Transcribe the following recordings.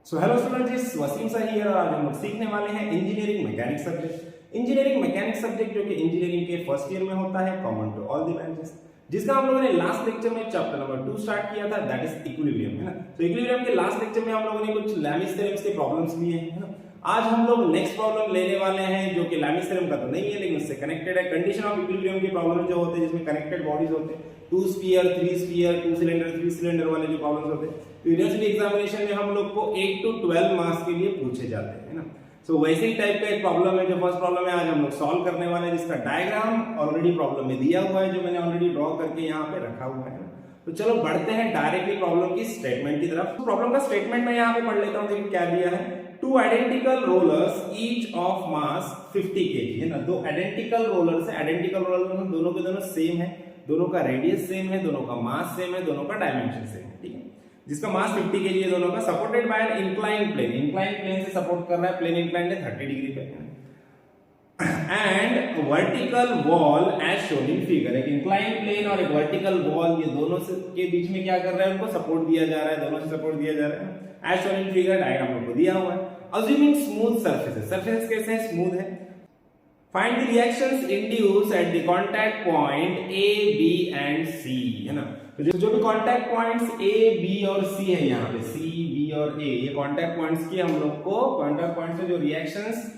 So hello students, Waseem sir here और आज हम लोग सीखने वाले हैं engineering mechanics subject. Engineering mechanics subject जो कि इंजीनियरिंग के फर्स्ट ईयर में होता है, common to all the branches, जिसका हम लोगों ने लास्ट लेक्चर में चैप्टर नंबर 2 स्टार्ट किया था, दैट इज इक्विलिब्रियम, है ना। तो इक्विलिब्रियम के लास्ट लेक्चर में हम लोगों ने कुछ लैमिस थ्योरम्स के प्रॉब्लम्स लिए हैं, है ना। आज हम लोग नेक्स्ट प्रॉब्लम लेने वाले हैं जो कि लैमिस थ्योरम का तो नहीं है लेकिन उससे कनेक्टेड है। कंडीशन ऑफ इक्विलिब्रियम के प्रॉब्लम जो होते हैं जिसमें कनेक्टेड बॉडीज होते हैं, 2 स्फीयर 3 स्फीयर 2 सिलेंडर 3 सिलेंडर वाले जो प्रॉब्लम्स होते हैं, तो यूनिवर्सिटी एग्जामिनेशन में हम लोग को 8 to 12 मार्क्स के लिए पूछे जाते हैं, है ना। सो वैसे ही टाइप का एक प्रॉब्लम है जो फर्स्ट प्रॉब्लम है, आज हम लोग सॉल्व करने वाले हैं, जिसका डायग्राम ऑलरेडी प्रॉब्लम में दिया हुआ है, जो मैंने ऑलरेडी ड्रॉ करके यहाँ पे रखा हुआ है। तो चलो बढ़ते हैं डायरेक्टली प्रॉब्लम की स्टेटमेंट की तरफ। तो प्रॉब्लम का स्टेटमेंट मैं यहाँ पे पढ़ लेता हूँ, देखिए क्या दिया है। 2 identical rollers each of mass 50 kg, है ना। 2 आइडेंटिकल रोलर्स है, आइडेंटिकल रोलर मतलब दोनों के दोनों सेम है, दोनों का रेडियस सेम है, दोनों का मास सेम है, दोनों का डायमेंशन सेम है, ठीक है। जिसका मास 50 kg है दोनों का, supported by an inclined plane, inclined plane से सपोर्ट कर रहा है, प्लेन इंक्लाइंड है 30 डिग्री पे, and vertical wall as shown in figure. एक इंक्लाइंड प्लेन और एक वर्टिकल वॉल, ये दोनों से के बीच में क्या कर रहा है, उनको सपोर्ट दिया जा रहा है, दोनों से सपोर्ट दिया जा रहा है, as shown in figure, diagram आपको दिया हुआ है। अज्यूमिंग स्मूथ सरफेसेस, सरफेस कैसे है, स्मूथ है। Find the reactions induce at the contact point A B and C, है ना। तो जो भी कांटेक्ट पॉइंट्स ए बी और सी है, यहाँ पे सी बी और ए, ये कांटेक्ट पॉइंट्स की हम लोग को कांटेक्ट पॉइंट से जो रिएक्शंस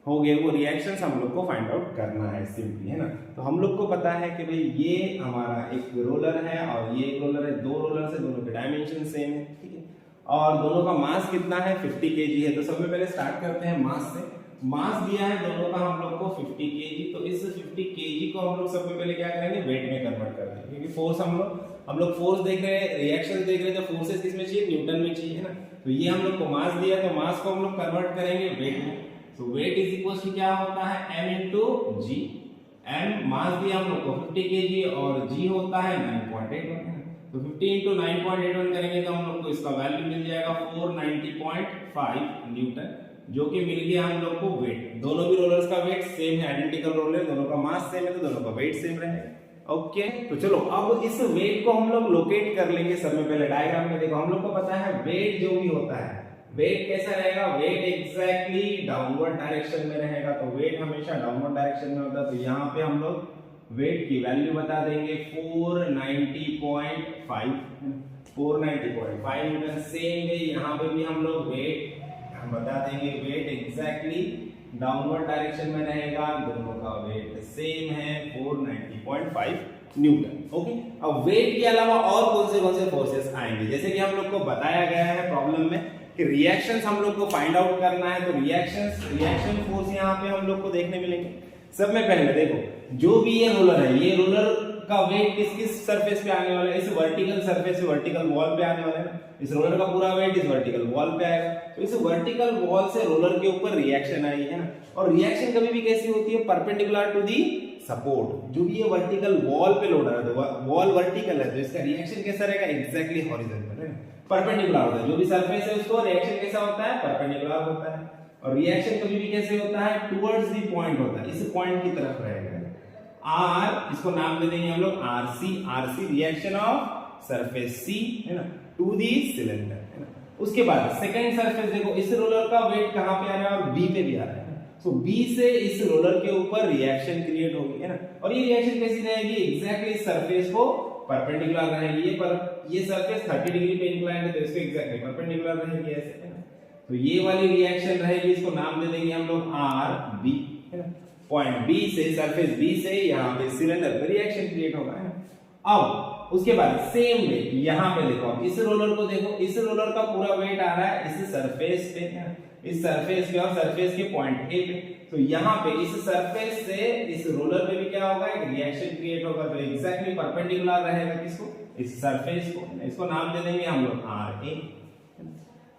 हो गए वो रिएक्शंस हम लोग को फाइंड आउट करना है सिंपली, है ना। तो हम लोग को पता है कि भाई ये हमारा एक रोलर है और ये एक रोलर है, 2 रोलर से, दोनों के डायमेंशन सेम है, ठीक है। और दोनों का मास कितना है, 50 kg है। तो सबसे पहले स्टार्ट करते हैं मास से। मास दिया है दोनों का हम लोग को 50 kg, तो इस 50 kg को हम लोग सबसे पहले क्या करेंगे, वेट में कन्वर्ट कर देंगे, क्योंकि फोर्स हम लोग फोर्स देख रहे हैं, रिएक्शन देख रहे हैं, तो फोर्सेस किस में चाहिए, न्यूटन में चाहिए, है ना। तो ये हम लोग को मास दिया, तो मास को हम लोग कन्वर्ट करेंगे वेट में। तो वेट इज इक्वल टू क्या होता है, m into g। m मास दिया हम लोग को 50 kg और g होता है 9.81, तो 50 into 9.81 करेंगे तो हम लोग को इसका वैल्यू मिल जाएगा 490.5 न्यूटन, जो कि मिल गया हम लोग को वेट। दोनों भी रोलर्स का वेट सेम है, आइडेंटिकल रोलर, दोनों का मास सेम है, तो दोनों का वेट सेम रहेगा। ओके, तो चलो अब इस वेट को हम लोग लोकेट कर लेंगे। सब में पहले डायग्राम में देखो, हम लोग को पता है वेट जो भी होता है, वेट कैसा रहेगा, वेट एग्जैक्टली डाउनवर्ड डायरेक्शन में रहेगा। तो वेट हमेशा डाउनवर्ड डायरेक्शन में होता है, तो यहाँ पे हम लोग वेट की वैल्यू बता देंगे 490.5 न्यूटन। सेम वे यहाँ पे भी हम लोग वेट बता देंगे, वेट एग्जैक्टली डाउनवर्ड डायरेक्शन में रहेगा, दोनों का वेट सेम है 490.5 न्यूटन। ओके, अब वेट के अलावा और कौन से फोर्सेस आएंगे, जैसे कि हम लोग को बताया गया है प्रॉब्लम में कि रिएक्शंस हम लोग को फाइंड आउट करना है। तो रिएक्शन फोर्स यहाँ पे हम लोग को देखने मिलेंगे। सब में पहले देखो, जो भी ये रोलर है, ये रोलर का वेट किस सरफेस पे आने वाला है, इस वर्टिकल सरफेस पे, वर्टिकल वॉल पे आने वाला है। इस रोलर का पूरा वेट इस वर्टिकल वॉल पे आएगा, तो इस वर्टिकल वॉल से रोलर के ऊपर रिएक्शन आई है ना। और रिएक्शन कभी भी कैसी होती है, परपेंडिकुलर टू दी सपोर्ट। जो भी ये वर्टिकल वॉल पे लोड है, तो वॉल वर्टिकल है, तो इसका रिएक्शन कैसा रहेगा, एग्जैक्टली हॉरिजॉन्टल है, परपेंडिकुलर होता है। जो भी सरफेस है उसको रिएक्शन कैसा होता है, परपेंडिकुलर होता है। और रिएक्शन कभी भी कैसे होता है, टुवर्ड्स द पॉइंट होता है, इस पॉइंट की तरफ रहेगा। आर, इसको नाम दे देंगे हम लोग आरसी, रिएक्शन ऑफ सरफेस सी, है ना, टू दी सिलेंडर, है ना। उसके बाद सेकंड सरफेस देखो, इस रोलर का वेट कहां पे आ रहा है, और बी पे भी आ रहा है। सो बी से इस रोलर के ऊपर रिएक्शन क्रिएट होगी, है ना। और ये रिएक्शन कैसी रहेगी, एग्जैक्टली सरफेस को परपेंडिकुलर रहेगी। ये सरफेस 30 डिग्री पे इंक्लाइंड है, तो इसको एग्जैक्टली परपेंडिकुलर रहेगी ऐसे, है ना। तो ये वाली रिएक्शन रहेगी, इसको नाम दे देंगे हम लोग आर बी, है ना। पॉइंट बी से, सरफेस बी से यहाँ पे सिलेंडर पे रिएक्शन क्रिएट होगा, है ना। अब उसके बाद सेम वे यहाँ पे देखो, इस रोलर को देखो, इस रोलर का पूरा वेट आ रहा है इस सरफेस पे, है ना, इस सरफेस पे और सरफेस के पॉइंट ए पे। तो यहाँ पे इस सरफेस से इस रोलर पे भी क्या होगा, एक रिएक्शन क्रिएट होगा, तो एग्जैक्टली परपेंडिकुलर रहेगा किसको, इस सरफेस को। इसको नाम दे देंगे हम लोग आर ए,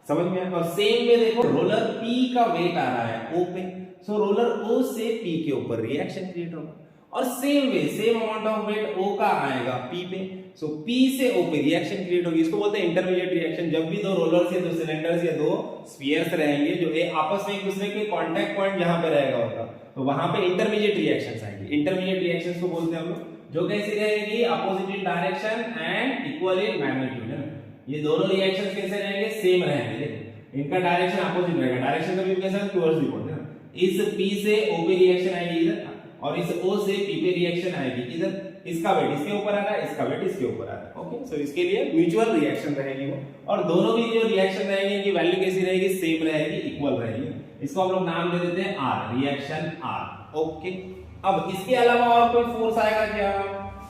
समझ में आया। और सेम में देखो, रोलर पी का वेट आ रहा है ओ पे, सो रोलर ओ से पी के ऊपर रिएक्शन क्रिएट होगा। और same way, same amount of weight O का आएगा पी पे, सो पी से ओ पे रिएक्शन क्रिएट होगी। इसको बोलते हैं इंटरमीडिएट रिएक्शन। जब भी 2 रोलर्स या 2 सिलेंडर्स या 2 स्फीयर्स रहेंगे जो आपस में एक दूसरे के कांटेक्ट पॉइंट जहां पे रहेगा होगा, तो वहां पे इंटरमीडिएट रिएक्शंस आएंगे। इंटरमीडिएट रिएक्शंस को बोलते हैं हम लोग, जो कैसी रहेगी, opposite in direction and equal in magnitude, है ना। ये दोनों रिएक्शंस कैसे रहेंगे, सेम रहेंगे। इनका डायरेक्शन अपोजिट रहेगा, डायरेक्शन कभी कैसा है टुवर्ड्स द पॉइंट है ना। इस P से O पे रिएक्शन आएगी इधर और इस O से P पे रिएक्शन आएगी इधर, इसका वेट इसके ऊपर आ रहा है, इसका वेट इसके ऊपर आ रहा है। ओके, सो इसके लिए म्यूचुअल रिएक्शन रहेगी वो, और दोनों की जो रिएक्शन रहेगी इनकी वैल्यू कैसी रहेगी, सेम रहेगी, इक्वल रहेगी। इसको हम लोग नाम दे देते हैं R, रिएक्शन R। ओके, अब इसके अलावा और कोई फोर्स आएगा क्या,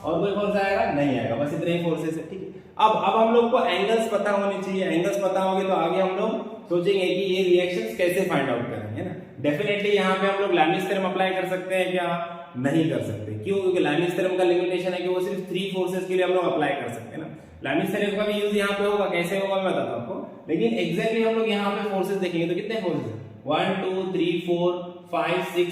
और कोई फोर्स आएगा नहीं आएगा, बस इतने ही फोर्सेस है। ठीक है, अब हम लोग को एंगल्स पता होने चाहिए, एंगल्स पता होंगे तो आगे हम लोग सोचेंगे कि ये रिएक्शंस कैसे फाइंड आउट करेंगे ना। डेफिनेटली यहाँ पे हम लोग लैमिस थ्योरम अप्लाई कर सकते हैं क्या, नहीं कर सकते। क्यों, क्योंकि लैमिस थ्योरम का लिमिटेशन है कि वो सिर्फ 3 फोर्सेस के लिए हम लोग अप्लाई कर सकते हैं ना। लैमिस थ्योरम का भी यूज यहाँ पे होगा, कैसे होगा मैं बताता हूँ आपको, लेकिन एग्जैक्टली हम लोग यहाँ पे फोर्सेस देखेंगे तो कितने फोर्सेस है, 1 2 3 4 5 6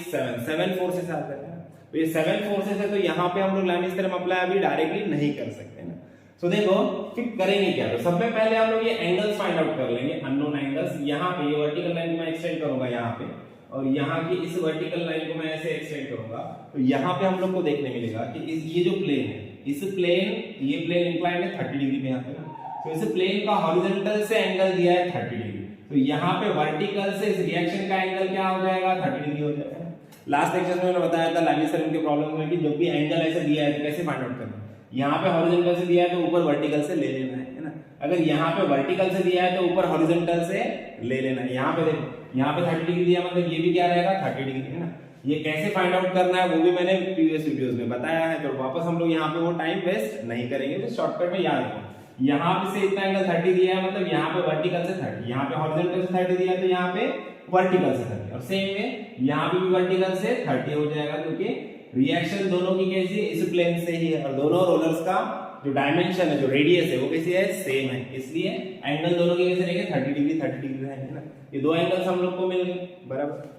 7 फोर्सेस आते हैं। तो ये 7 फोर्सेस है, तो यहाँ पे हम लोग लैमिस थ्योरम अप्लाई अभी डायरेक्टली नहीं कर सकते ना। सो देखो फिर करेंगे क्या, तो सबसे पहले हम लोग ये एंगल्स फाइंड आउट कर लेंगे, अननोन एंगल्स। यहाँ पे ये वर्टिकल लाइन को मैं एक्सटेंड करूंगा यहाँ पे, और यहाँ की इस वर्टिकल लाइन को मैं ऐसे एक्सटेंड करूंगा, तो यहाँ पे हम लोग को देखने मिलेगा कि ये जो प्लेन है, इस प्लेन, ये प्लेन इंक्लाइंड है 30 डिग्री पे यहाँ पे ना। तो इस प्लेन का हॉरिजॉन्टल से एंगल दिया है 30 डिग्री, तो यहाँ पे वर्टिकल से इस रिएक्शन का एंगल क्या हो जाएगा, 30 डिग्री हो जाएगा। लास्ट लेक्चर में मैंने बताया था लैमिस थ्योरम के प्रॉब्लम में कि जब भी एंगल ऐसे दिया है तो कैसे फाइंड आउट करना है, यहाँ पे हॉरिजॉन्टल से दिया है तो ऊपर वर्टिकल से ले लेना है ना। अगर यहाँ पे वर्टिकल से दिया है तो ऊपर हॉरिजॉन्टल से ले लेना है। यहाँ पे देखो, यहाँ पे 30 डिग्री दिया, मतलब ये भी क्या रहेगा 30 डिग्री है ना। ये कैसे फाइंड आउट करना है वो भी मैंने प्रीवियस वीडियोस में बताया है, तो वापस हम लोग यहाँ पे वो टाइम वेस्ट नहीं करेंगे, तो शॉर्टकट में याद रखो। यहाँ पे से इतना एंगल 30 दिया है, मतलब यहाँ पे वर्टिकल से 30, यहाँ पे हॉरिजॉन्टल से 30 दिया है तो यहाँ पे वर्टिकल से 30, और सेम में यहाँ पे भी वर्टिकल से 30 हो जाएगा, क्योंकि रिएक्शन दोनों की कैसी है, इस प्लेन से ही है, और दोनों रोलर्स का जो डायमेंशन है, जो रेडियस है वो कैसी है, सेम है, इसलिए एंगल दोनों के कैसे रहेंगे 30 डिग्री रहेंगे ना। ये दो एंगल्स हम लोग को मिल गए बराबर।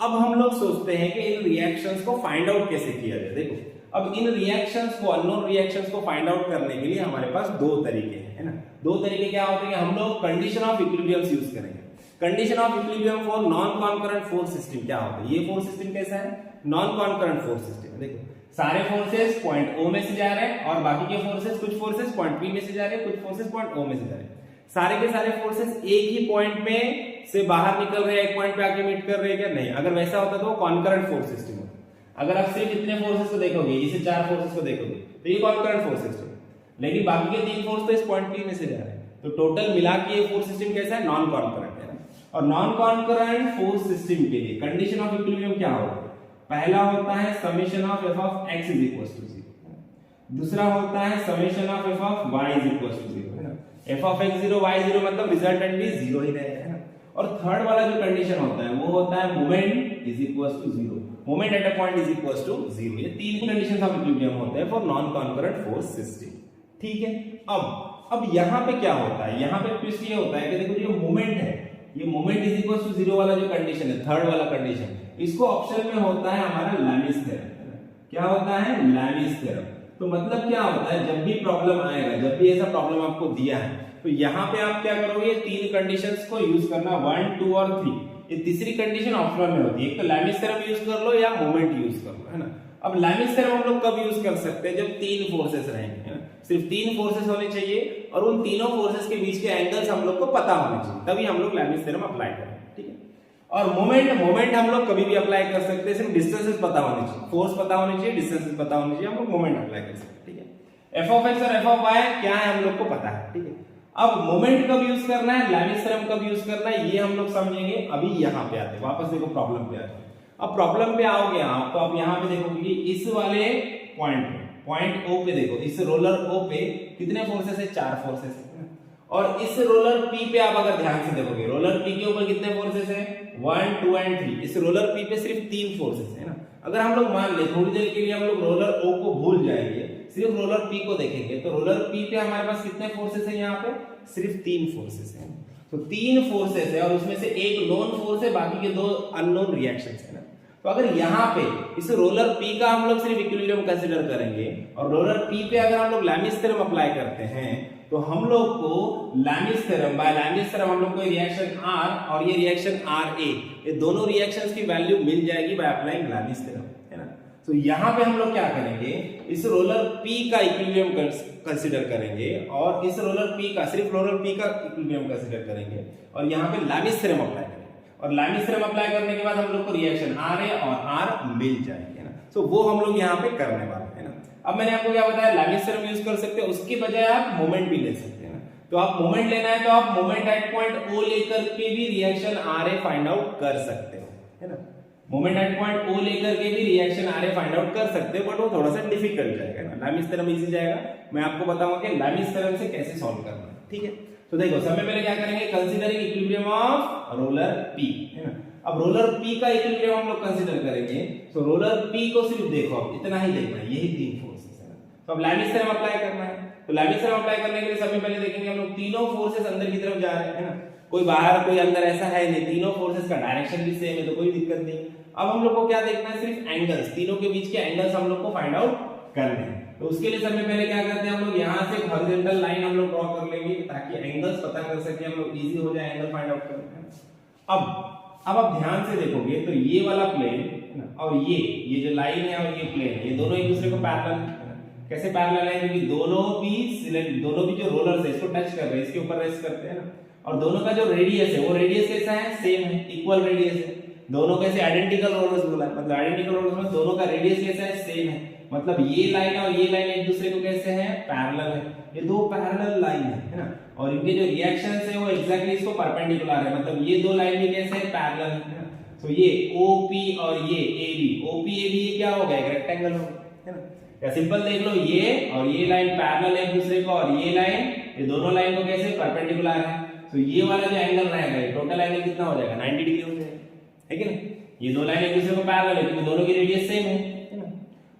अब हम लोग सोचते हैं कि इन रिएक्शंस को फाइंड आउट कैसे किया जाए। देखो, अब इन रिएक्शंस को, अननोन रिएक्शंस को फाइंड आउट करने के लिए हमारे पास दो तरीके हैं, है ना। दो तरीके क्या होते हैं, हम लोग कंडीशन ऑफ इक्विलिब्रियम यूज करेंगे। Condition of equilibrium for non concurrent force system क्या होता है, ये फोर्स सिस्टम कैसा है, नॉन कॉन्करेंट फोर्स सिस्टम। देखो सारे फोर्सेस पॉइंट O में से जा रहे हैं, और बाकी के फोर्सेस, कुछ फोर्सेस पॉइंट P में से जा रहे हैं, कुछ फोर्सेस पॉइंट O में से जा रहे हैं। सारे के सारे फोर्सेस एक ही पॉइंट में से बाहर निकल रहे हैं, एक पॉइंट पे आके मीट कर रहे हैं क्या, नहीं। अगर वैसा होता तो कॉन्करेंट फोर्स सिस्टम होता। अगर आप सिर्फ इतने फोर्सेस को देखोगे, इसे 4 फोर्सेस को देखोगे, तो ये कॉन्करेंट फोर्स सिस्टम, लेकिन बाकी के 3 फोर्स तो इस पॉइंट P में से जा रहे हैं, तो टोटल मिला के ये फोर्स सिस्टम कैसा है, नॉन कॉन्करेंट है। और नॉन कॉन्करेंट फोर्स सिस्टम के लिए कंडीशन ऑफ इक्विलिब्रियम क्या होगा, पहला होता है summation of f of x is equals to 0, दूसरा होता है summation of f of y is equals to 0, है ना। f of x 0 y 0 मतलब रिजल्टेंट भी 0 ही रहेगा, है ना। और थर्ड वाला जो कंडीशन होता है वो होता है moment is equals to 0, moment at a point is equals to 0। ये तीन कंडीशंस ऑफ इक्विलिब्रियम होते हैं for non concurrent force system. ठीक है, अब यहाँ पे क्या होता है, यहाँ पे ट्विस्ट ये होता है कि देखो ये मोमेंट है, ये मोमेंट इज इक्वल्स टू 0 वाला जो कंडीशन है, थर्ड वाला कंडीशन, इसको ऑप्शन में होता है हमारा लैमिस थ्योरम। क्या होता है, लैमिस थ्योरम। तो मतलब क्या होता है, जब भी प्रॉब्लम आएगा, जब भी ऐसा प्रॉब्लम आपको दिया है, तो यहाँ पे आप क्या करोगे, तीन कंडीशंस को यूज करना, 1 2 और 3। ये तीसरी कंडीशन ऑप्शनल में होती है, एक तो लैमिस थ्योरम यूज कर लो या मोमेंट यूज कर लो, है ना। अब लैमिस थ्योरम हम लोग कब यूज कर सकते हैं, जब 3 फोर्सेस रहेंगे, है ना। सिर्फ 3 फोर्सेस होने चाहिए, और उन तीनों फोर्सेस के बीच के एंगल्स हम लोग को पता होने चाहिए, तभी हम लोग लैमिस थ्योरम अप्लाई करेंगे। ठीक है, और मोमेंट हम लोग कभी भी अप्लाई कर सकते हैं, सिर्फ डिस्टेंसेस पता होने चाहिए, फोर्स पता होनी चाहिए, डिस्टेंसेस पता होनी चाहिए, हम लोग मोमेंट अप्लाई कर सकते हैं। ठीक है, f of x और f of y क्या है हम लोग को पता है। ठीक है, अब मोमेंट कब यूज करना है, लैमिस थ्योरम कब यूज करना है, ये हम लोग समझेंगे। अभी यहाँ पे आते हैं, वापस देखो प्रॉब्लम पे आते हैं। अब प्रॉब्लम पे आओगे आप, तो आप यहाँ पे देखोगे कि इस वाले पॉइंट O पे देखो, इस रोलर O पे कितने फोर्सेस है, 4 फोर्सेस है। और इस रोलर P पे आप अगर ध्यान से देखोगे, रोलर P के ऊपर कितने फोर्सेस है, 1 2 एंड 3। इस रोलर P पे सिर्फ 3 फोर्सेस है ना। अगर हम लोग मान ले थोड़ी देर के लिए हम लोग रोलर O को भूल जाएंगे, सिर्फ रोलर P को देखेंगे, तो रोलर P पे हमारे पास कितने फोर्सेस है, यहाँ पे सिर्फ 3 फोर्सेस है। तो 3 फोर्सेस है, और उसमें से एक नोन फोर्स है, बाकी के 2 अननोन रिएक्शंस है ना। तो अगर यहाँ पे इस रोलर P का हम लोग सिर्फ इक्विलिब्रियम कंसीडर करेंगे, और रोलर P पे अगर हम लोग लैमिस थ्योरम अप्लाई करते हैं, तो हम लोग को Lami's theorem, by Lami's theorem हम लोग को रिएक्शन R और ये रिएक्शन RA, ये दोनों रिएक्शंस की वैल्यू मिल जाएगी बाय अप्लाइंग लैमिस थ्योरम, है ना। तो यहाँ पे हम लोग क्या करेंगे, इस रोलर P का इक्विलिब्रियम कंसीडर करेंगे और इस रोलर P का, सिर्फ रोलर P का इक्विलिब्रियम कंसीडर करेंगे और यहाँ पे लैमिस थ्योरम अप्लाई करेंगे और लैमिस थ्योरम अप्लाई करने के बाद हम लोग को रिएक्शन RA और R मिल जाएंगे ना। तो वो हम लोग यहाँ पे करने वाले हैं ना। अब मैंने आपको क्या बताया, लैमिस थ्योरम यूज कर सकते हैं, उसके बजाय आप मोमेंट भी ले सकते हैं ना। तो आप मोमेंट लेना है तो आप मोमेंट एट पॉइंट O लेकर के भी रिएक्शन RA फाइंड आउट कर सकते हो, है ना। मोमेंट एट पॉइंट O लेकर के भी रिएक्शन RA फाइंड आउट कर सकते हो, बट वो थोड़ा सा डिफिकल्ट जाएगा ना। लैमिस थ्योरम इजी जाएगा, मैं आपको बताऊंगा कि लैमिस थ्योरम से कैसे सॉल्व करना है, ठीक है। तो देखो सबसे पहले क्या करेंगे, considering equilibrium of roller P, है ना। अब रोलर P का इक्विलिब्रियम हम लोग कंसीडर करेंगे, तो रोलर P को सिर्फ देखो, अब इतना ही देखना है, यही तीन फोर्सेस है ना। तो अब लैमिस थ्योरम अप्लाई करना है, तो लैमिस थ्योरम अप्लाई करने के लिए सबसे पहले देखेंगे हम लोग तीनों फोर्सेस अंदर की तरफ जा रहे हैं, है ना। कोई बाहर कोई अंदर ऐसा है नहीं, तीनों फोर्सेस का डायरेक्शन भी सेम है, तो कोई दिक्कत नहीं। अब हम लोग को क्या देखना है, सिर्फ एंगल्स, तीनों के बीच के एंगल्स हम लोग को फाइंड आउट करने हैं। तो उसके लिए सबसे पहले क्या करते हैं हम लोग, यहाँ से हॉरिजॉन्टल लाइन हम लोग ड्रॉ कर लेंगे ताकि एंगल्स पता कर सके हम लोग, इजी हो जाए एंगल फाइंड आउट करना। अब आप ध्यान से देखोगे तो ये वाला प्लेन है ना, और ये जो लाइन है और ये प्लेन है, ये दोनों एक दूसरे को पैरेलल है। कैसे पैरेलल है, क्योंकि दोनों भी जो रोलर्स है इसको टच कर रहे हैं, इसके ऊपर रेस्ट करते हैं ना, और दोनों का जो रेडियस है वो रेडियस कैसा है, सेम है, इक्वल रेडियस है। दोनों कैसे आइडेंटिकल रोलर्स बोला है, मतलब आइडेंटिकल रोलर्स में दोनों का रेडियस कैसा है, सेम है। मतलब ये लाइन और ये लाइन एक दूसरे को कैसे है, पैरेलल है, ये दो पैरेलल लाइन है ना। और इनके जो रिएक्शंस है वो एग्जैक्टली इसको परपेंडिकुलर है, मतलब ये दो लाइन भी कैसे है, पैरेलल है ना। तो ये OP और ये AB, OP AB ये क्या हो गया, एक रेक्टेंगल हो गया, है ना। या सिंपल देख लो, ये और ये लाइन पैरेलल है एक दूसरे को, और ये लाइन, ये दोनों लाइन को कैसे परपेंडिकुलर है। तो ये वाला जो एंगल रहेगा, ये टोटल एंगल कितना हो जाएगा, 90 डिग्री हो जाएगा, है कि नहीं। ये दो लाइन एक दूसरे को पैरेलल है क्योंकि दोनों की रेडियस सेम है ना।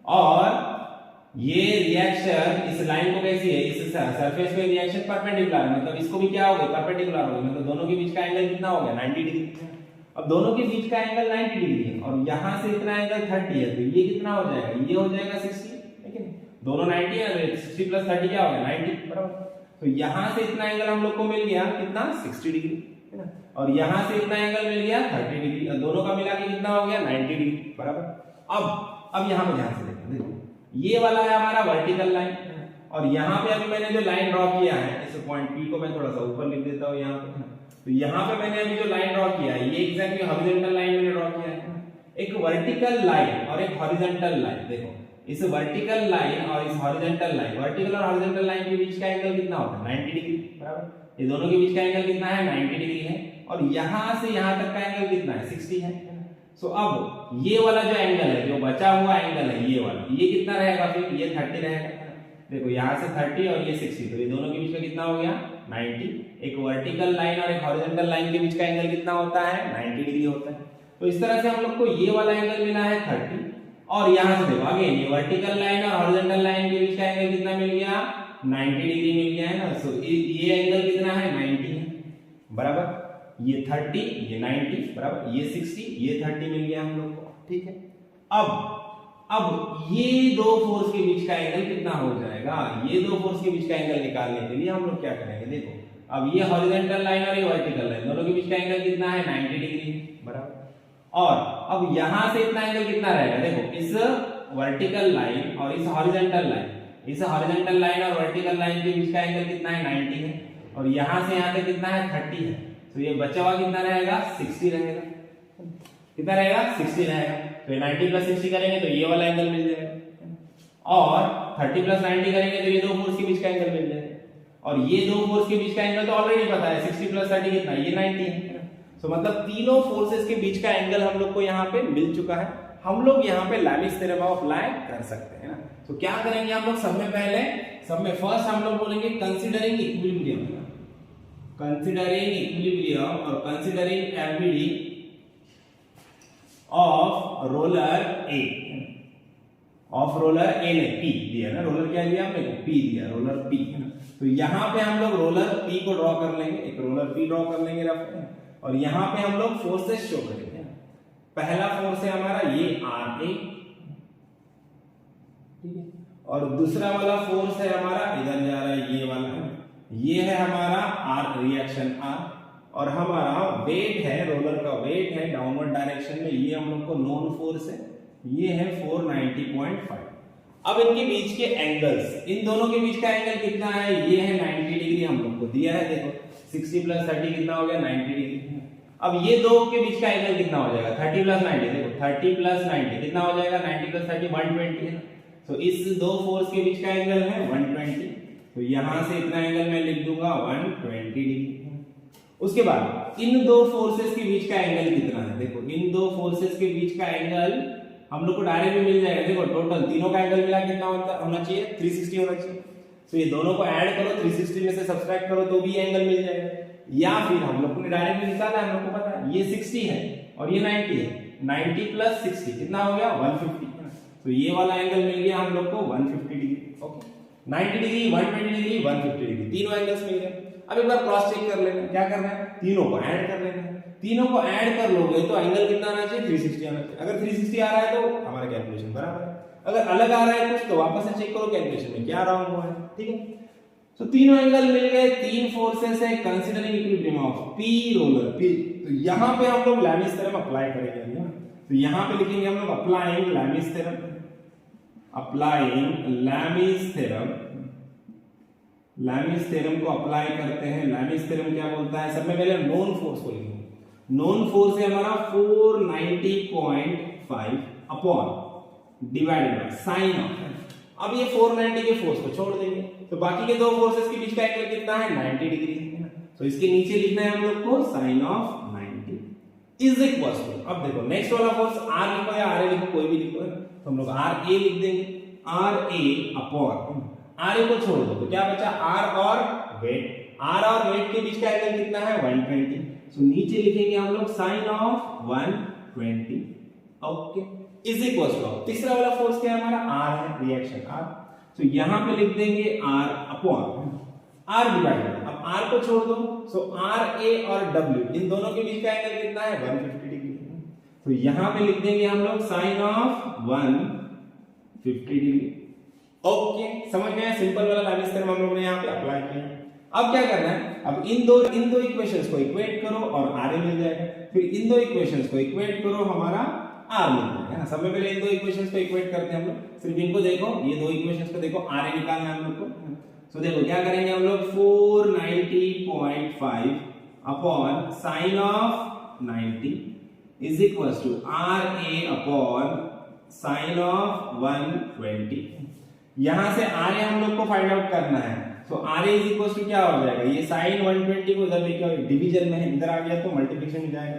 और ये रिएक्शन इस लाइन को कैसी है, इस सरफेस पे रिएक्शन परपेंडिकुलर है, मतलब इसको भी क्या हो गया, परपेंडिकुलर हो गया, मतलब दोनों के बीच का एंगल कितना हो गया, 90 डिग्री। अब दोनों के बीच का एंगल 90 डिग्री है और यहां से इतना एंगल 30 है, तो ये कितना हो जाएगा, ये हो जाएगा 60, है कि नहीं। दोनों 90 है, 60 प्लस 30 क्या हो गया, 90, बराबर। तो यहां से इतना एंगल हम लोग को मिल गया कितना, 60 डिग्री, है ना। और यहां से इतना एंगल मिल गया 30 डिग्री, और दोनों का मिला के कितना हो गया, 90 डिग्री, बराबर। अब यहां पे ध्यान से देखो, ये वाला है हमारा वर्टिकल लाइन, और यहाँ पे अभी मैंने जो लाइन ड्रॉ किया है, इस पॉइंट P को मैं थोड़ा सा ऊपर लिख देता हूँ यहाँ पे। तो यहाँ पे मैंने अभी जो लाइन ड्रॉ किया है, ये एग्जैक्टली हॉरिजॉन्टल लाइन मैंने ड्रॉ किया है, एक वर्टिकल लाइन और एक हॉरिजॉन्टल लाइन। देखो इस वर्टिकल लाइन और इस हॉरिजॉन्टल लाइन, वर्टिकल और हॉरिजॉन्टल लाइन के बीच का एंगल कितना होता है, 90 डिग्री, बराबर। ये दोनों के बीच का एंगल कितना है, 90 डिग्री है, और यहाँ से यहाँ तक का एंगल कितना है, 60 है। सो अब ये वाला जो एंगल है, जो बचा हुआ एंगल है ये वाला, ये कितना रहेगा, फिर ये 30 रहेगा। देखो यहाँ से 30 और ये 60, तो ये दोनों के बीच का कितना हो गया, 90। एक वर्टिकल लाइन और एक हॉरिजॉन्टल लाइन के बीच का एंगल कितना होता है, 90 डिग्री होता है। तो इस तरह से हम लोग को ये वाला एंगल मिला है 30, और यहाँ से देखो अगेन ये वर्टिकल लाइन और हॉरिजॉन्टल लाइन के बीच का एंगल कितना मिल गया, 90 डिग्री मिल गया है ना। सो ये एंगल कितना है, 90 है, बराबर। ये 30, ये 90, बराबर, ये 60, ये 30 मिल गया हम लोग को, ठीक है। अब ये दो फोर्स के बीच का एंगल कितना हो जाएगा, ये दो फोर्स के बीच का एंगल निकालने के लिए हम लोग क्या करेंगे, देखो अब ये हॉरिजॉन्टल लाइन और ये वर्टिकल लाइन, दोनों के बीच का एंगल कितना है, 90 डिग्री, बराबर। और अब यहां से इतना एंगल कितना रहेगा, देखो इस वर्टिकल लाइन और इस हॉरिजॉन्टल लाइन, इस हॉरिजॉन्टल लाइन और वर्टिकल लाइन के बीच का एंगल कितना है, 90 है, और यहां से यहां तक कितना है, 30 है। तो ये बचा हुआ कितना रहेगा, 60 रहेगा, कितना रहेगा, 60 रहेगा। तो 90 प्लस 60 करेंगे तो ये वाला एंगल मिल जाएगा, और 30 प्लस 90 करेंगे तो ये दो फोर्स के बीच का एंगल मिल जाएगा, और ये दो फोर्स के बीच का एंगल तो ऑलरेडी पता है, 60 प्लस 30 कितना, ये 90 है। तो मतलब तीनों फोर्सेस के बीच का एंगल हम लोग को यहाँ पे मिल चुका है, हम लोग यहाँ पे लैमिस थ्योरम अप्लाई कर सकते हैं ना। तो क्या करेंगे हम लोग, सब में फर्स्ट हम लोग बोलेंगे कंसीडरिंग इक्विलिब्रियम, कंसीडरिंग इक्विलिब्रियम और considering ability of roller A, of roller A ने P दिया ना, रोलर क्या दिया हमने, P दिया, रोलर P है ना। तो यहाँ पे हम लोग रोलर P को ड्रॉ कर लेंगे, एक रोलर P ड्रॉ कर लेंगे रफ में, और यहाँ पे हम लोग फोर्सेस शो करेंगे। पहला फोर्स है हमारा ये RA, ठीक है, और दूसरा वाला फोर्स है हमारा इधर जा रहा है, ये वाला, ये है हमारा R रिएक्शन R, और हमारा वेट है, रोलर का वेट है डाउनवर्ड डायरेक्शन में, ये हम लोग को नोन फोर्स है ये है 490.5। अब इनके बीच के एंगल्स, इन दोनों के बीच का एंगल कितना है, ये है 90 डिग्री हम लोग को दिया है। देखो 60 + 30 कितना हो गया, 90 डिग्री। अब ये दो के बीच का एंगल कितना हो जाएगा, 30 + 90, देखो 30 + 90 कितना हो जाएगा, 90 + 30 120 है। तो इस दो फोर्स के बीच का एंगल है 120, तो यहां से इतना एंगल मैं लिख दूंगा 120 डिग्री। उसके बाद इन दो फोर्सेस के बीच का एंगल कितना है, देखो इन दो फोर्सेस के बीच का एंगल हम लोग को डायरेक्ट में मिल जाएगा। देखो टोटल तीनों का एंगल मिला कितना होना चाहिए, 360 होना चाहिए। तो ये दोनों को ऐड करो, 360 में से सब्ट्रैक्ट करो तो भी एंगल मिल जाएगा। या फिर हम लोग को डायरेक्ट में निकाला है, हम लोग को पता है ये 60 है और ये 90 है, 90 + 60 कितना हो गया, 150। तो ये वाला एंगल मिल गया हम लोग को 150 degree. Okay, 90 degree, 120 degree, 150 degree, तीनों एंगल्स मिल गए। अब एक बार क्रॉस चेक कर लेना, क्या करना है, तीनों को ऐड कर लेना है। तीनों को ऐड कर लोगे तो एंगल कितना आना चाहिए, 360 आना चाहिए। अगर 360 आ रहा है तो हमारा कैलकुलेशन बराबर है, अगर अलग आ रहा है कुछ तो वापस से चेक करो कैलकुलेशन में क्या रॉन्ग हुआ है। ठीक है, तो तीनों एंगल मिल गए, तीन फोर्सेस है, considering equilibrium of P roller P. तो यहां पे हम लोग लैमिस थ्योरम अप्लाई करेंगे। तो यहां पे लिखेंगे हम लोग applying Lami's theorem, applying Lami's theorem. Lami's theorem को अप्लाई करते हैं। लैमिस थ्योरम क्या बोलता है, सब में पहले नोन फोर्स को लिखेंगे। नोन फोर्स है हमारा 490.5 upon divided by sine of. अब ये 490 के फोर्स को छोड़ देंगे तो बाकी के दो फोर्सेस के बीच का एंगल कितना है, 90 डिग्री है ना। तो इसके नीचे लिखना है हम लोग को sine of 90 is equal to, अब देखो नेक्स्ट वाला फोर्स r लिखो या r लिखो, कोई भी लिखो, तो हम लोग r a लिख देंगे, r a upon r a को छोड़ दो तो क्या बचा, r और वेट। r और वेट के बीच का एंगल कितना है, 120। सो नीचे लिखेंगे हम लोग sine of 120। Okay, is equal to, तीसरा वाला फोर्स क्या है हमारा, r है, रिएक्शन r। तो यहां पे लिख देंगे r अपॉन r डिवाइडेड, अब r को छोड़ दो, सो r a और w इन दोनों के बीच का एंगल कितना है, 150 डिग्री। तो यहां पे लिख देंगे हम लोग साइन ऑफ 150 डिग्री। ओके, समझ गए, सिंपल वाला लैमिस थ्योरम हम लोग ने यहां पे अप्लाई किया। अब क्या करना है, अब इन दो इक्वेशंस को इक्वेट करो और r मिल जाएगा, फिर इन दो इक्वेशंस को इक्वेट करो, हमारा r मिल जाएगा ना। सबसे पहले इन दो इक्वेशंस को इक्वेट करते हैं हम लोग, सिर्फ इनको देखो, ये दो इक्वेशंस को देखो, r निकालना है हम लोग को। सो देखो क्या करेंगे हम लोग, 490.5 upon sine of 90 is equal to ra upon sine of 120। यहां से ra हम लोग को फाइंड आउट करना है, तो ra इज इक्वल टू क्या हो जाएगा, ये साइन 120 को इधर लेके आओ, डिवीजन में है, इधर आ गया तो मल्टीप्लिकेशन में जाएगा।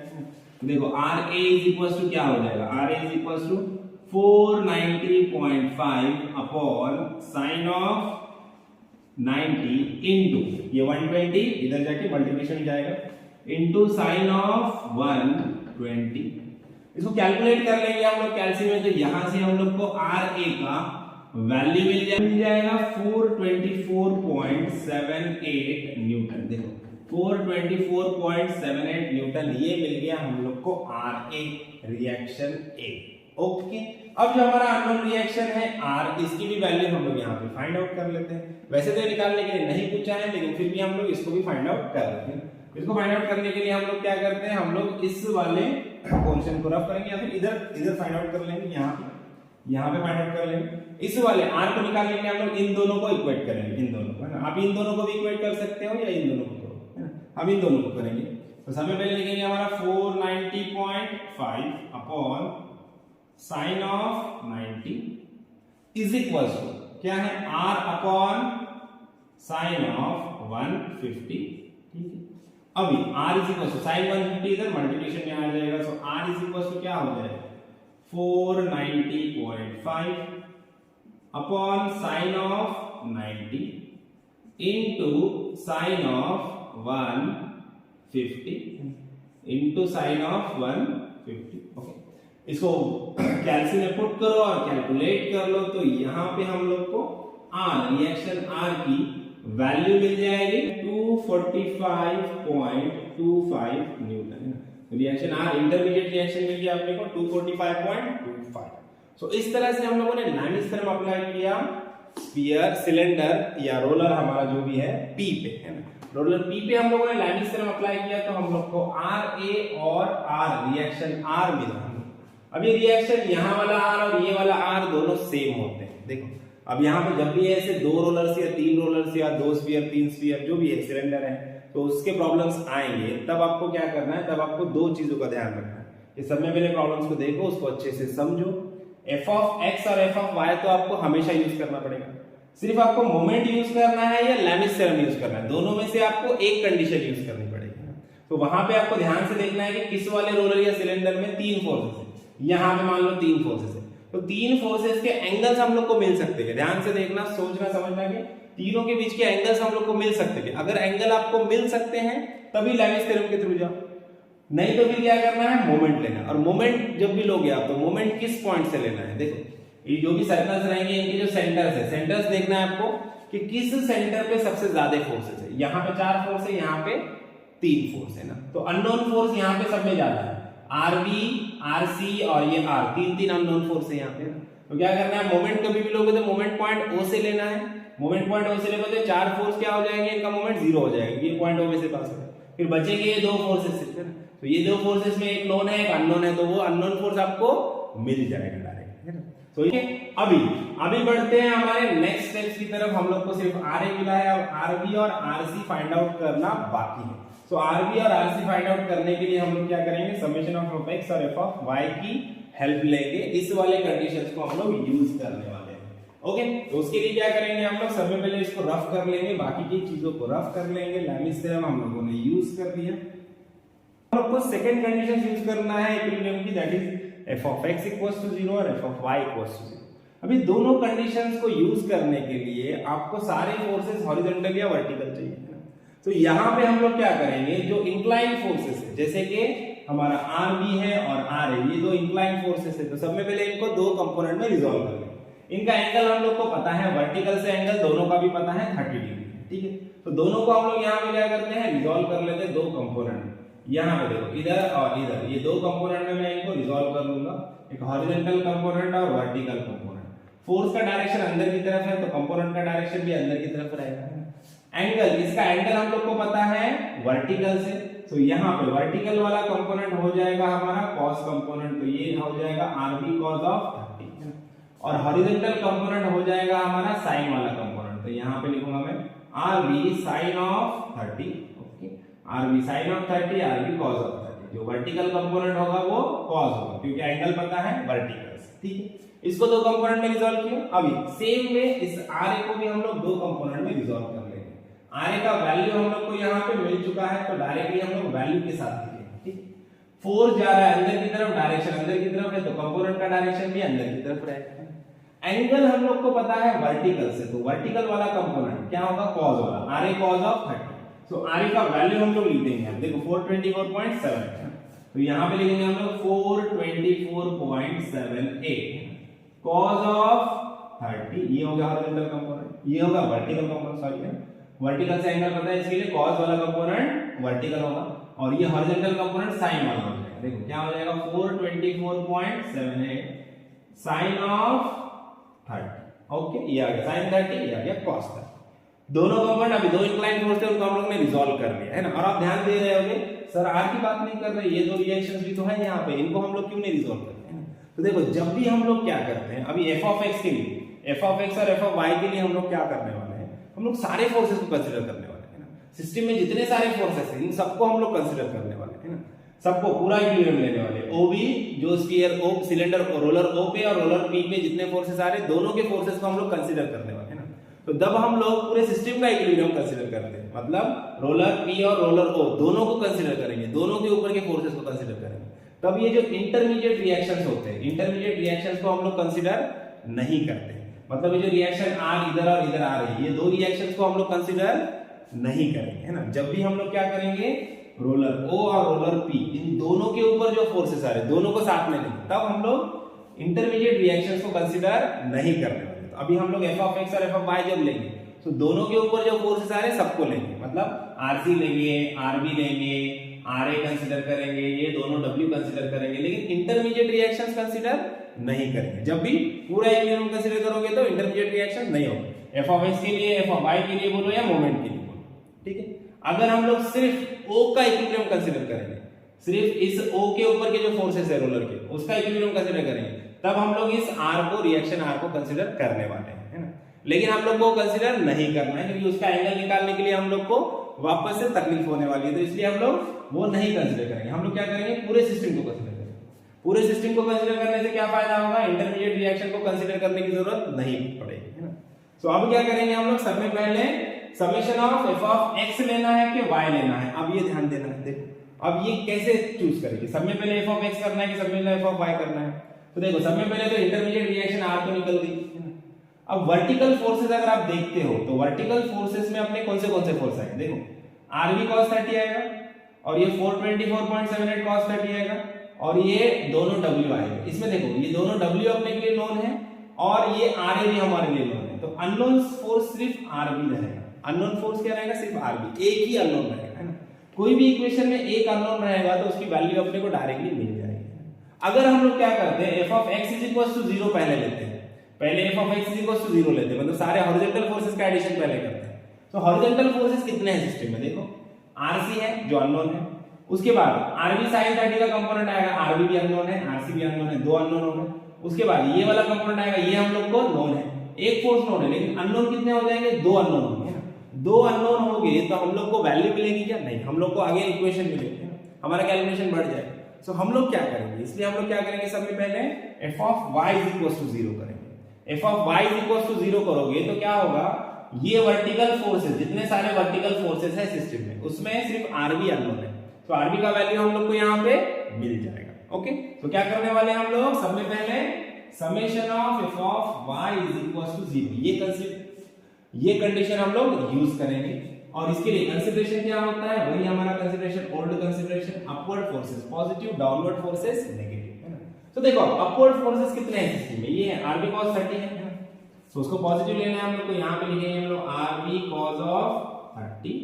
देखो ra इज इक्वल टू क्या हो जाएगा, ra is equal to 490.5 upon sine of 90 into ये 120 इधर जाके मल्टीप्लिकेशन में जाएगा, इनटू साइन ऑफ 120। इसको कैलकुलेट कर लेंगे हम लोग कैलकुलेट में, तो यहां से हम लोग को ra का वैल्यू मिल जाएगा 424.78 न्यूटन। देखो 424.78 न्यूटन ये मिल गया हम लोग को RA रिएक्शन A। ओके, अब जो हमारा अननोन रिएक्शन है R, इसकी भी वैल्यू हम लोग यहाँ पे फाइंड आउट कर लेते हैं। वैसे तो निकालने के लिए नहीं पूछा है, लेकिन फिर भी हम लोग इसको भी फाइंड आउट कर लेते हैं। इसको फाइंड आउट करने के लिए हम लोग क्या करते हैं, हम लोग इस वाले पोर्शन को रफ करेंगे या फिर इधर फाइंड आउट कर लेंगे, यहाँ पे फाइंड आउट कर लेंगे। इस वाले R को निकालने के लिए हम लोग इन दोनों को इक्वेट करेंगे, इन दोनों को, है ना। आप इन दोनों को भी इक्वेट कर सकते हो या इन दोनों को करो, है ना। हम इन दोनों को करेंगे, तो सबसे पहले लिखेंगे हमारा 490.5 upon sine of 90 is equal to क्या है, R अपॉन साइन ऑफ 150। ठीक है, अभी R is equal to sine 150 इधर मल्टीप्लिकेशन में आ जाएगा, so R is equal to क्या हो जाएगा 490.5 upon sine of 90 into sine of 150 into sine of 150। Okay, इसको कैलकुलेट में पुट करो और कैलकुलेट कर लो, तो यहां पे हम लोग को R रिएक्शन R की वैल्यू मिल जाएगी 245.25 newton. Reaction R intermediate reaction मिल गया अपने को 245.25। सो इस तरह से हम लोगों ने लैमिस थ्योरम अप्लाई किया स्फीयर, सिलेंडर या रोलर हमारा जो भी है P पे, है ना। रोलर P पे हम लोगों ने लैमिस थ्योरम अप्लाई किया, तो हम लोग को RA और R रिएक्शन R मिला। अब ये रिएक्शन यहाँ वाला आर और ये वाला आर दोनों सेम होते हैं। देखो अब यहाँ पे जब भी ऐसे 2 रोलर्स या 3 रोलर्स या 2 स्फीयर 3 स्फीयर जो भी है सिलेंडर है तो उसके प्रॉब्लम्स आएंगे, तब आपको क्या करना है, तब आपको 2 चीजों का ध्यान रखना है। ये सब में पहले प्रॉब्लम्स को देखो, उसको अच्छे से समझो। एफ ऑफ एक्स और एफ ऑफ वाई तो आपको हमेशा यूज करना पड़ेगा। सिर्फ आपको मोमेंट यूज करना है या लैमिस थ्योरम यूज करना है, दोनों में से आपको एक कंडीशन यूज करनी पड़ेगी। तो वहां पे आपको ध्यान से देखना है कि किस वाले रोलर या सिलेंडर में 3 फोर्सेस है। यहाँ पे मान लो 3 फोर्सेस है, तो 3 फोर्सेस के एंगल्स हम लोग को मिल सकते हैं। ध्यान से देखना, सोचना समझना कि तीनों के बीच के एंगल्स हम लोग को मिल सकते हैं। अगर एंगल आपको मिल सकते हैं तभी लैमिस थ्योरम के थ्रू जाओ, नहीं तो फिर क्या करना है, मोमेंट लेना। और मोमेंट जब भी लोगे आप तो मोमेंट किस पॉइंट से लेना है। देखो ये जो भी सर्कल्स रहेंगे इनके जो सेंटर्स है, सेंटर्स देखना है आपको कि किस सेंटर पे सबसे ज्यादा फोर्सेस है। यहाँ पे 4 फोर्स है, यहाँ पे 3 फोर्स है ना, तो अननोन फोर्स यहाँ पे सब में ज्यादा है, आरबी आरसी और ये आर, 3 अननोन फोर्स है यहाँ पे। तो क्या करना है, मोमेंट कभी भी लोगे तो मोमेंट पॉइंट ओ से लेना है। मोमेंट पॉइंट ओ से लेकर तो 4 फोर्स क्या हो जाएंगे, इनका मोमेंट 0 हो जाएगा, ये पॉइंट ओ में से पास होगा। फिर बचेंगे ये 2 फोर्सेस से, तो ये 2 फोर्सेस में एक नोन है एक अननोन है, तो वो अननोन फोर्स आपको मिल जाएगा डायरेक्ट, है ना। तो ये अभी बढ़ते हैं हमारे नेक्स्ट स्टेप्स की तरफ। हम लोग को सिर्फ आरए मिला है, अब आरबी और आरसी फाइंड आउट करना बाकी है। तो आरबी और आरसी फाइंड आउट करने के लिए हम लोग क्या करेंगे, समेशन ऑफ एक्स और एफ ऑफ वाई की हेल्प लेंगे। इस वाले कंडीशंस को हम लोग यूज करने वाले हैं। ओके, तो उसके लिए क्या करेंगे हम लोग, सबसे पहले इसको रफ कर लेंगे, बाकी की चीजों को रफ कर लेंगे। लैमिस थ्योरम हम लोगों ने यूज कर दिया। हम लोग को सेकंड कंडीशन यूज करना है इक्विलिब्रियम की, that is f of x equals to 0 और f of y equals to 0। अभी दोनों कंडीशंस को यूज करने के लिए आपको सारे फोर्सेस हॉरिजॉन्टल या वर्टिकल चाहिए। तो यहाँ पे हम लोग क्या करेंगे, जो इंक्लाइन फोर्सेस है जैसे कि हमारा आर बी है और आर है, ये 2 इंक्लाइन फोर्सेस है, तो सब में पहले इनको 2 कंपोनेंट में रिजॉल्व कर लेंगे। इनका एंगल हम लोग को पता है, वर्टिकल से एंगल दोनों का भी पता है 30 डिग्री, ठीक है। तो दोनों को हम लोग यहाँ पे क्या करते हैं, रिजॉल्व कर लेते हैं 2 कंपोनेंट। यहाँ पे देखो इधर और इधर, ये 2 कंपोनेंट में मैं इनको रिजॉल्व कर लूंगा, एक हॉरिजॉन्टल कंपोनेंट और वर्टिकल कंपोनेंट। फोर्स का डायरेक्शन अंदर की तरफ है तो कंपोनेंट का डायरेक्शन भी अंदर की तरफ रहेगा। एंगल, इसका एंगल हम लोग को पता है वर्टिकल से, तो यहाँ पे वर्टिकल वाला कंपोनेंट हो जाएगा हमारा कॉस कंपोनेंट, तो ये हो जाएगा आरबी कॉस ऑफ 30, और हॉरिजॉन्टल कंपोनेंट हो जाएगा हमारा साइन वाला कंपोनेंट, तो यहाँ पे लिखूंगा मैं RB sine of 30, RB sine of 30, RB cos of 30। जो वर्टिकल कंपोनेंट होगा वो कॉस होगा क्योंकि एंगल पता है वर्टिकल से, ठीक है। इसको 2 कंपोनेंट में रिजॉल्व किया। अभी सेम वे इस आरए को भी हम लोग 2 कंपोनेंट में रिजॉल्व कर लेंगे। आरए का वैल्यू हम लोग को यहाँ पे मिल चुका है, तो डायरेक्टली हम लोग वैल्यू के साथ लिखेंगे, ठीक। फोर्स जा रहा है अंदर की तरफ, डायरेक्शन अंदर की तरफ है, तो कंपोनेंट का डायरेक्शन भी अंदर की तरफ रहेगा। एंगल हम लोग को पता है वर्टिकल से, तो वर्टिकल वाला कंपोनेंट क्या होगा, कॉस वाला, आरए कॉस ऑफ 30। तो आरए का वैल्यू हम लोग लिख देंगे, देखो 424.7, तो यहाँ पे लिखेंगे हम लोग 424.78 cos ऑफ 30। ये हो गया हॉरिजॉन्टल कंपोनेंट, ये होगा वर्टिकल कंपोनेंट, सॉरी वर्टिकल से एंगल पता है इसके लिए कॉस वाला कंपोनेंट वर्टिकल होगा, और ये हॉरिजॉन्टल कंपोनेंट साइन वाला हो जाएगा। देखो क्या हो जाएगा 424.78 साइन ऑफ 30। ओके, ये आ गया साइन 30, ये आ गया कॉस 30। दोनों कंपोनेंट अभी 2 इंक्लाइन फोर्स थे उनको हम लोग ने रिजॉल्व कर लिया है ना। और आप ध्यान दे रहे होंगे सर आर की बात नहीं कर रहे, ये 2 रिएक्शंस भी तो है यहाँ पे, इनको हम लोग क्यों नहीं रिजॉल्व करते हैं। तो देखो जब भी हम लोग क्या करते हैं, अभी एफ ऑफ एक्स के लिए, एफ ऑफ एक्स और एफ ऑफ वाई के लिए हम लोग क्या करने वाले हैं, हम लोग सारे फोर्सेस को कंसीडर करने वाले हैं ना। सिस्टम में जितने सारे फोर्सेस हैं इन सबको हम लोग कंसीडर करने वाले हैं ना, सबको पूरा इक्विलिब्रियम लेने वाले। ओबी जो स्फीयर ओ सिलेंडर रोलर ओ पे और रोलर पी पे जितने फोर्सेस आ रहे हैं दोनों के फोर्सेस को हम लोग कंसीडर करने वाले हैं ना। तो जब हम लोग पूरे सिस्टम का इक्विलिब्रियम कंसीडर करते हैं, मतलब रोलर पी और रोलर ओ दोनों को कंसीडर करेंगे, दोनों के ऊपर के फोर्सेस को कंसीडर करेंगे, तब ये जो इंटरमीडिएट रिएक्शंस होते हैं, इंटरमीडिएट रिएक्शंस को हम लोग कंसीडर नहीं करते। मतलब ये जो रिएक्शन आर इधर और इधर आ रही है, ये 2 रिएक्शंस को हम लोग कंसीडर नहीं करेंगे, है ना। जब भी हम लोग क्या करेंगे, रोलर ओ और रोलर पी इन दोनों के ऊपर जो फोर्सेस आ रहे हैं दोनों को साथ में लेंगे, तब हम लोग इंटरमीडिएट रिएक्शंस को कंसीडर नहीं करने वाले। तो अभी हम लोग एफ ऑफ एक्स और एफ ऑफ वाई जब लेंगे तो दोनों के ऊपर जो फोर्सेस आ रहे हैं सबको लेंगे, मतलब आरसी लेंगे, आरबी लेंगे, आरए कंसीडर करेंगे, ये दोनों डब्ल्यू कंसीडर करेंगे, लेकिन इंटरमीडिएट रिएक्शंस कंसीडर नहीं करेंगे। जब भी पूरा इक्विलिब्रियम कंसीडर करोगे तो इंटरमीडिएट रिएक्शन नहीं होगा। एफ ऑफ एक्स के लिए, एफ ऑफ वाई के लिए बोलो या मोमेंट के लिए बोलो, ठीक है। अगर हम लोग सिर्फ ओ का इक्विलिब्रियम कंसीडर करेंगे, सिर्फ इस O के ऊपर के जो फोर्सेस है रोलर के, उसका इक्विलिब्रियम कंसीडर करेंगे, तब हम लोग इस R को, रिएक्शन R को कंसीडर करने वाले हैं, है ना। लेकिन हम लोग को कंसीडर नहीं करना है, क्योंकि उसका एंगल निकालने के लिए हम लोग को वापस से तकलीफ होने वाली है, तो इसलिए हम लोग वो नहीं कंसीडर करेंगे। हम लोग क्या करेंगे, पूरे सिस्टम को कंसीडर करेंगे। पूरे सिस्टम को कंसीडर करने से क्या फायदा होगा, इंटरमीडिएट रिएक्शन को कंसीडर करने की जरूरत नहीं पड़ेगी, है ना। तो अब क्या करेंगे हम लोग, सबसे पहले summation of f of x लेना है कि y लेना है, अब ये ध्यान देना है। देखो अब ये कैसे चूज करेंगे, सब में पहले f ऑफ x करना है कि सब में पहले f ऑफ y करना है। तो देखो सब में पहले तो इंटरमीडिएट रिएक्शन R तो निकल गई, है ना। अब वर्टिकल फोर्सेस अगर आप देखते हो तो वर्टिकल फोर्सेस में अपने कौन से फोर्स आएंगे, देखो Rv cos 30 आएगा, और ये 424.78 cos 30 आएगा, और ये दोनों W आएगा। इसमें देखो ये दोनों W अपने के लिए नोन है, और ये Ra भी हमारे लिए नोन है, तो अननोन फोर्स सिर्फ Rb रहेगा। अननोन फोर्स क्या रहेगा, सिर्फ Rb, एक ही अननोन रहेगा, है ना। कोई भी इक्वेशन में एक अननोन रहेगा तो उसकी वैल्यू अपने को डायरेक्टली मिल जाएगी। अगर हम लोग क्या करते हैं, f ऑफ x 0 पहले लेते हैं, पहले f ऑफ x 0 लेते हैं, मतलब सारे हॉरिजॉन्टल फोर्सेस का एडिशन पहले करते हैं। तो हॉरिजॉन्टल फोर्सेस कितने हैं सिस्टम में, देखो Rc है जो अननोन है, उसके बाद Rb sin 30 का कंपोनेंट आएगा, Rb भी अननोन है, Rc भी अननोन है, दो अननोन हो गए। उसके बाद ये वाला कंपोनेंट आएगा, ये हम लोग को नोन है, एक फोर्स नोन है, लेकिन अननोन कितने हो जाएंगे, दो अननोन होंगे, है ना। दो अननोन हो गए तो हम लोग को वैल्यू मिलेगी क्या, नहीं, हम लोग को आगे इक्वेशन मिलेगी, हमारा कैलकुलेशन बढ़ जाएगा। सो हम लोग क्या करेंगे, इसलिए हम लोग क्या करेंगे, सबसे पहले f ऑफ y 0 करेंगे। f ऑफ y 0 करोगे तो क्या होगा, ये वर्टिकल फोर्सेस, जितने सारे वर्टिकल फोर्सेस है सिस्टम में, उसमें सिर्फ Rb अननोन है, तो Rb का वैल्यू हम लोग को यहाँ पे मिल जाएगा। ओके, तो क्या करने वाले हैं हम लोग, सबसे पहले summation of f of y 0, ये कंडीशन हम लोग यूज करेंगे, और इसके लिए कंसीडरेशन क्या होता है, वही हमारा consideration, old consideration, upward forces positive, downward forces negative, है ना। तो देखो अपवर्ड फोर्सेस कितने हैं सिस्टम में, ये है Rb cos 30 है, तो उसको पॉजिटिव लेना है हम लोग को, यहाँ पे लिखेंगे हम लोग Rb cos of 30।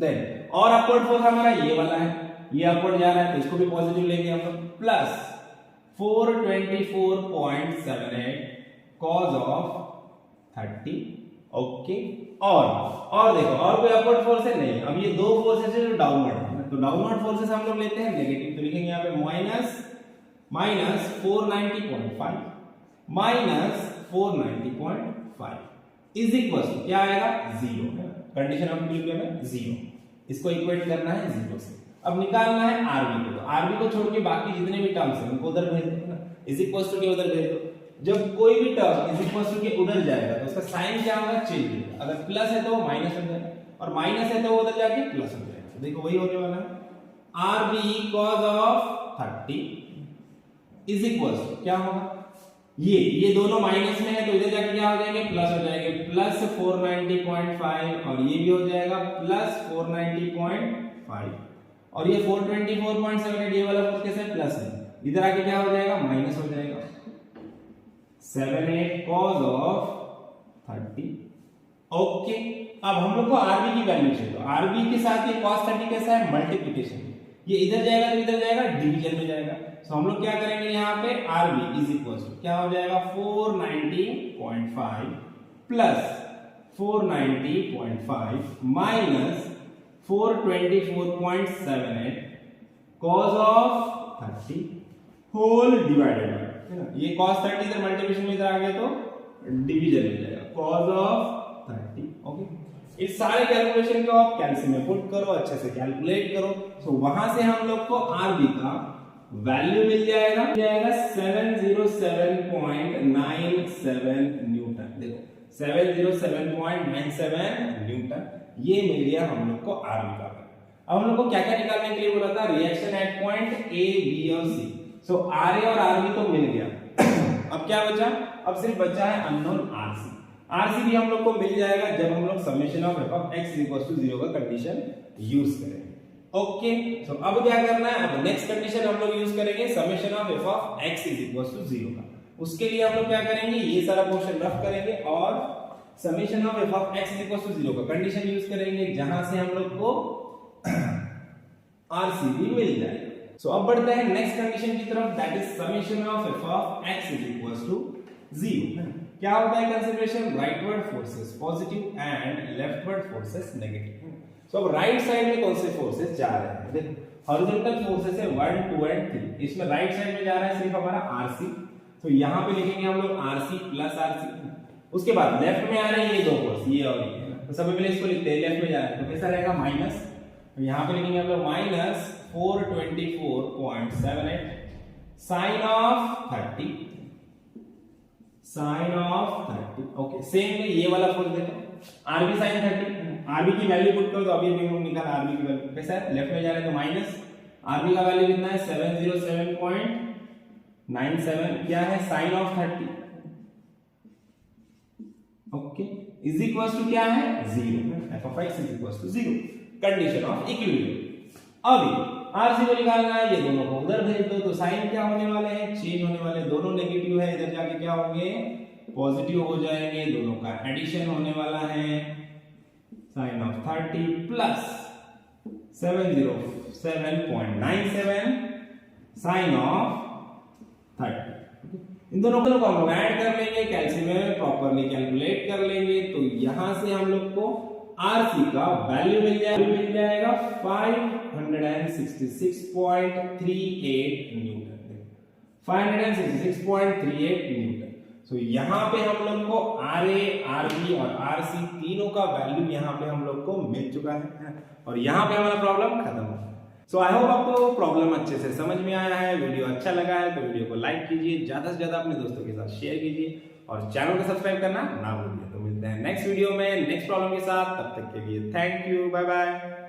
देन और अपवर्ड फोर्स हमारा ये वाला है, ये अपवर्ड जा रहा है, तो इसको भी पॉजिटिव लेंगे हम लोग, प्लस 424.78 cos of 30। ओके, और देखो और कोई अपवर्ड फोर्स है नहीं। अब ये दो फोर्सेस है जो डाउनवर्ड है, तो डाउनवर्ड फोर्सेस हम लोग लेते हैं नेगेटिव, तो लिखेंगे यहाँ पे minus 490.5 minus 490.5 is equal to क्या आएगा, 0, है ना। कंडीशन ऑफ इक्विलिब्रियम है 0, इसको इक्वेट करना है 0 से। अब निकालना है Rb को, तो Rb को छोड़ के बाकी जितने भी टर्म्स हैं उनको उधर भेज दो ना, इज इक्वल टू के उधर भेज दो। जब कोई भी टर्म इज इक्वल टू के उधर जाएगा तो उसका साइन क्या होगा, चेंज होगा, अगर प्लस है तो वो माइनस हो जाएगा, और माइनस है तो वो उधर जाके प्लस हो जाएगा। तो देखो वही होने वाला है, Rb cos of 30 is equal to क्या होगा, ये दोनों माइनस में है तो इधर जाके क्या हो जाएंगे, प्लस हो जाएंगे, प्लस 490.5, और ये भी हो जाएगा प्लस 490.5, और ये 424.78 ये वाला फोर्स कैसे प्लस है, इधर आके क्या हो जाएगा, माइनस हो जाएगा, 78 cos of 30। ओके, अब हम लोग को Rb की वैल्यू चाहिए, तो Rb के साथ ये cos 30 कैसा है, मल्टीप्लिकेशन, ये इधर जाएगा तो इधर जाएगा, डिवीजन में जाएगा। तो हम लोग क्या करेंगे, यहाँ पे Rb इज इक्वल टू क्या हो जाएगा, 490.5 plus 490.5 minus 424.78 cos of 30 whole divided by, है ना। ये cos 30 इधर मल्टीप्लिकेशन में इधर आ गया तो डिवीजन में जाएगा, cos of 30। ओके, इस सारे कैलकुलेशन को आप कैलकुलेशन में पुट करो, अच्छे से कैलकुलेट करो, तो वहां से हम लोग को Rb का वैल्यू मिल जाएगा 707.97 न्यूटन। देखो 707.97 न्यूटन, ये मिल गया हम लोग को Rb का। अब हम लोग को क्या क्या निकालने के लिए बोला था, reaction at point A, B और C। सो Ra और Rb तो मिल गया, अब क्या बचा, अब सिर्फ बचा है अननोन Rc। Rc भी हम लोग को मिल जाएगा जब हम लोग summation of f of x 0 का कंडीशन यूज करेंगे। ओके, सो अब क्या करना है, अब नेक्स्ट कंडीशन हम लोग यूज करेंगे summation of f of x 0 का। उसके लिए हम लोग क्या करेंगे, ये सारा पोर्शन रफ करेंगे और summation of f of x 0 का कंडीशन यूज करेंगे, जहां से हम लोग को Rc भी मिल जाएगा। सो अब बढ़ते हैं नेक्स्ट कंडीशन की तरफ, that is summation of f of x 0। क्या होता है consideration, rightward forces positive and leftward forces negative. So अब राइट साइड में कौन से फोर्सेस जा रहे हैं, देखो हॉरिजॉन्टल फोर्सेस है 1 2 एंड 3, इसमें राइट साइड में जा रहा है सिर्फ हमारा आरसी, तो यहाँ पे लिखेंगे हम लोग आरसी प्लस आरसी। उसके बाद लेफ्ट में आ रहे हैं ये दो फोर्स, ये और ये, तो सबसे पहले इसको लिखते हैं, लेफ्ट में जा रहा है तो कैसा रहेगा माइनस, तो यहाँ पे लिखेंगे हम लोग minus 424.78 sine of 30, sine of 30। Okay same में ये वाला फोर्स देखो आरबी साइन 30, आरबी की वैल्यू पुट करो तो अभी हम लोग निकाल आरबी की वैल्यू कैसा है, लेफ्ट में जा रहे हैं तो माइनस, आरबी का वैल्यू कितना है 707.97, क्या है sine of 30, okay is equal to क्या है 0, f of x is equal to 0, condition of equilibrium. अभी आरसी को निकालना है, ये दोनों को उधर भेज दो तो साइन क्या होने वाले हैं, चेंज होने वाले, दोनों नेगेटिव है, इधर जाके क्या होंगे पॉजिटिव हो जाएंगे, दोनों का एडिशन होने वाला है, sine of 30 plus 707.97 sine of 30, इन दोनों को हम लोग ऐड कर लेंगे, कैल्शियम में प्रॉपर्ली कैलकुलेट कर लेंगे, तो यहां से हम लोग को आरसी का वैल्यू मिल जाएगा 566.38 न्यूटन, 566.38 न्यूटन। सो यहाँ पे हम लोग को आरए, आरबी और आरसी तीनों का वैल्यू यहाँ पे हम लोग को मिल चुका है, और यहाँ पे हमारा प्रॉब्लम खत्म हो गया। सो आई होप आपको प्रॉब्लम अच्छे से समझ में आया है, वीडियो अच्छा लगा है तो वीडियो को लाइक कीजिए, ज्यादा से ज्यादा अपने दोस्तों के साथ शेयर कीजिए और चैनल को सब्सक्राइब करना ना भूलिए। तो मिलते हैं नेक्स्ट वीडियो में नेक्स्ट प्रॉब्लम के साथ, तब तक के लिए थैंक यू, बाय बाय।